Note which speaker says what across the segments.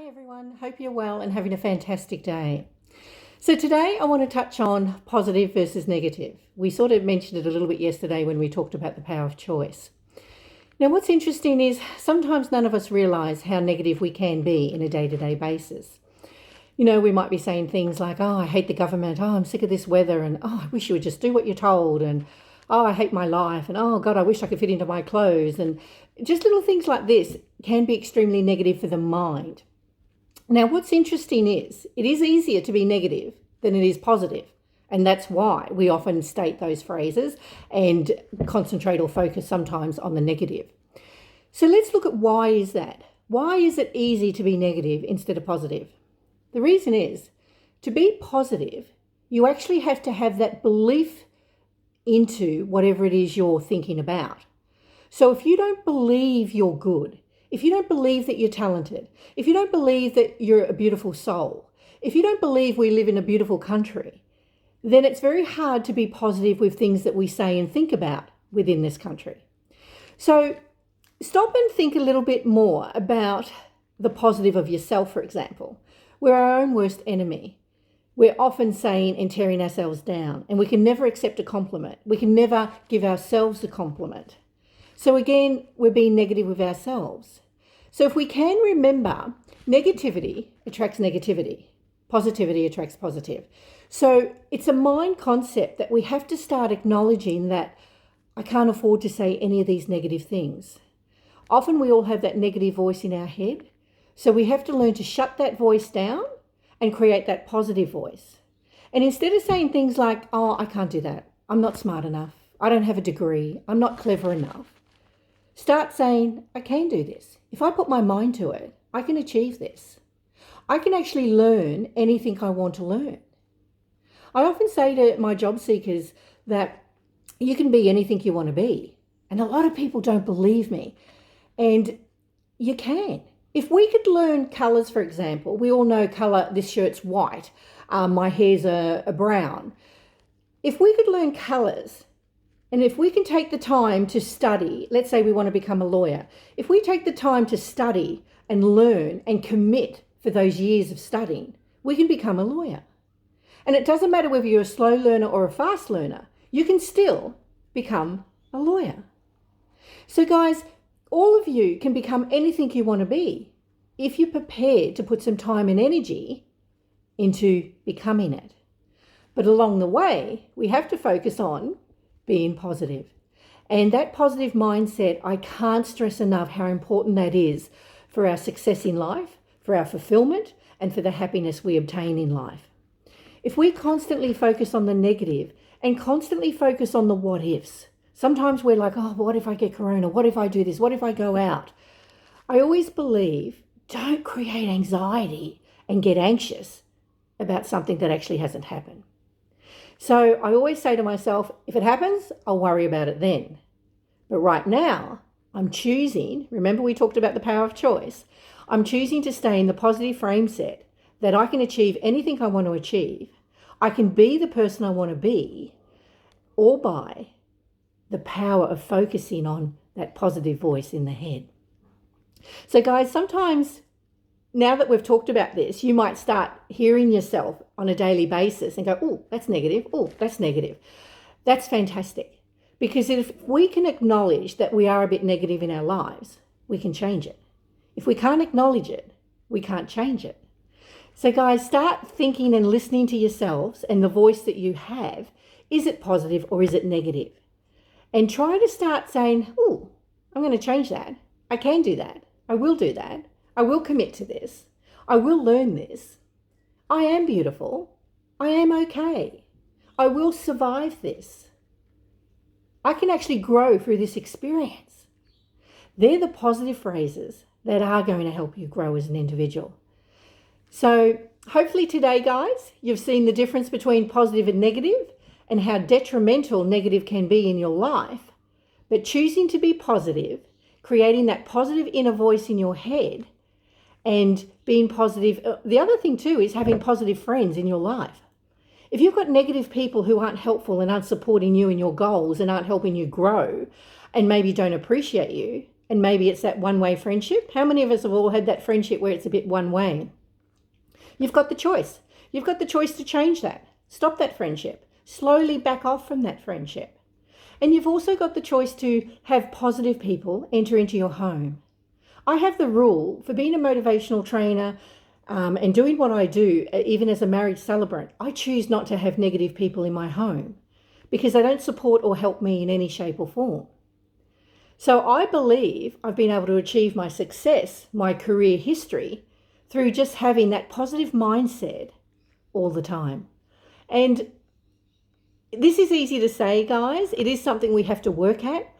Speaker 1: everyone, hope you're well and having a fantastic day. So today I want to touch on positive versus negative. We sort of mentioned it a little bit yesterday when we talked about the power of choice. Now what's interesting is sometimes none of us realise how negative we can be in a day-to-day basis. You know, we might be saying things like, oh, I hate the government, oh, I'm sick of this weather, and oh, I wish you would just do what you're told, and oh, I hate my life, and oh God, I wish I could fit into my clothes, and just little things like this can be extremely negative for the mind. Now, what's interesting is it is easier to be negative than it is positive. And that's why we often state those phrases and concentrate or focus sometimes on the negative. So let's look at why is that? Why is it easy to be negative instead of positive? The reason is to be positive, you actually have to have that belief into whatever it is you're thinking about. So if you don't believe you're good, if you don't believe that you're talented, if you don't believe that you're a beautiful soul, if you don't believe we live in a beautiful country, then it's very hard to be positive with things that we say and think about within this country. So stop and think a little bit more about the positive of yourself, for example. We're our own worst enemy. We're often saying and tearing ourselves down, and we can never accept a compliment. We can never give ourselves a compliment. So again, we're being negative with ourselves. So if we can remember, negativity attracts negativity. Positivity attracts positive. So it's a mind concept that we have to start acknowledging that I can't afford to say any of these negative things. Often we all have that negative voice in our head. So we have to learn to shut that voice down and create that positive voice. And instead of saying things like, oh, I can't do that. I'm not smart enough. I don't have a degree. I'm not clever enough. Start saying, I can do this. If I put my mind to it, I can achieve this. I can actually learn anything I want to learn. I often say to my job seekers that you can be anything you want to be. And a lot of people don't believe me. And you can. If we could learn colours, for example, we all know colour, this shirt's white, my hair's a brown. If we could learn colours, and if we can take the time to study, let's say we want to become a lawyer, if we take the time to study and learn and commit for those years of studying, we can become a lawyer. And it doesn't matter whether you're a slow learner or a fast learner, you can still become a lawyer. So guys, all of you can become anything you want to be if you're prepared to put some time and energy into becoming it. But along the way, we have to focus on being positive. And that positive mindset, I can't stress enough how important that is for our success in life, for our fulfillment, and for the happiness we obtain in life. If we constantly focus on the negative and constantly focus on the what ifs, sometimes we're like, oh, what if I get corona? What if I do this? What if I go out? I always believe, don't create anxiety and get anxious about something that actually hasn't happened. So I always say to myself, if it happens, I'll worry about it then. But right now, I'm choosing, remember we talked about the power of choice, I'm choosing to stay in the positive frame set that I can achieve anything I want to achieve. I can be the person I want to be, all by the power of focusing on that positive voice in the head. So guys, sometimes now that we've talked about this, you might start hearing yourself on a daily basis and go, oh, that's negative. Oh, that's negative. That's fantastic. Because if we can acknowledge that we are a bit negative in our lives, we can change it. If we can't acknowledge it, we can't change it. So guys, start thinking and listening to yourselves and the voice that you have. Is it positive or is it negative? And try to start saying, oh, I'm going to change that. I can do that. I will do that. I will commit to this. I will learn this. I am beautiful. I am okay. I will survive this. I can actually grow through this experience. They're the positive phrases that are going to help you grow as an individual. So hopefully today, guys, you've seen the difference between positive and negative and how detrimental negative can be in your life. But choosing to be positive, creating that positive inner voice in your head, and being positive. The other thing too is having positive friends in your life. If you've got negative people who aren't helpful and aren't supporting you in your goals and aren't helping you grow and maybe don't appreciate you, and maybe it's that one-way friendship. How many of us have all had that friendship where it's a bit one-way? You've got the choice. You've got the choice to change that. Stop that friendship. Slowly back off from that friendship. And you've also got the choice to have positive people enter into your home. I have the rule for being a motivational trainer and doing what I do, even as a marriage celebrant, I choose not to have negative people in my home because they don't support or help me in any shape or form. So I believe I've been able to achieve my success, my career history, through just having that positive mindset all the time. And this is easy to say, guys. It is something we have to work at.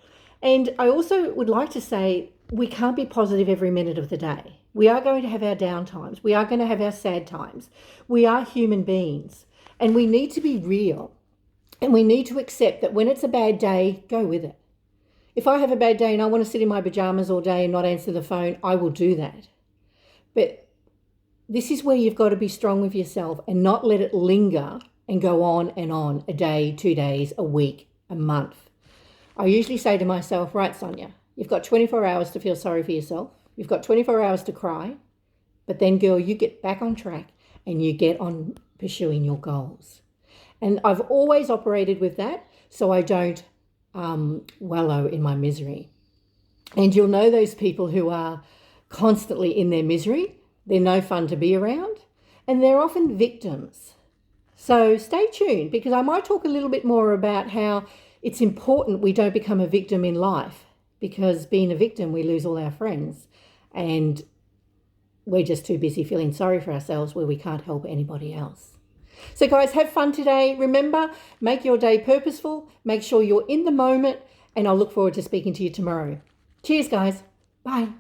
Speaker 1: And I also would like to say we can't be positive every minute of the day. We are going to have our down times. We are going to have our sad times. We are human beings and we need to be real. And we need to accept that when it's a bad day, go with it. If I have a bad day and I want to sit in my pajamas all day and not answer the phone, I will do that. But this is where you've got to be strong with yourself and not let it linger and go on, a day, 2 days, a week, a month. I usually say to myself, right, Sonia, you've got 24 hours to feel sorry for yourself. You've got 24 hours to cry. But then, girl, you get back on track and you get on pursuing your goals. And I've always operated with that so I don't wallow in my misery. And you'll know those people who are constantly in their misery. They're no fun to be around and they're often victims. So stay tuned because I might talk a little bit more about how it's important we don't become a victim in life, because being a victim, we lose all our friends and we're just too busy feeling sorry for ourselves where we can't help anybody else. So guys, have fun today. Remember, make your day purposeful. Make sure you're in the moment and I'll look forward to speaking to you tomorrow. Cheers, guys. Bye.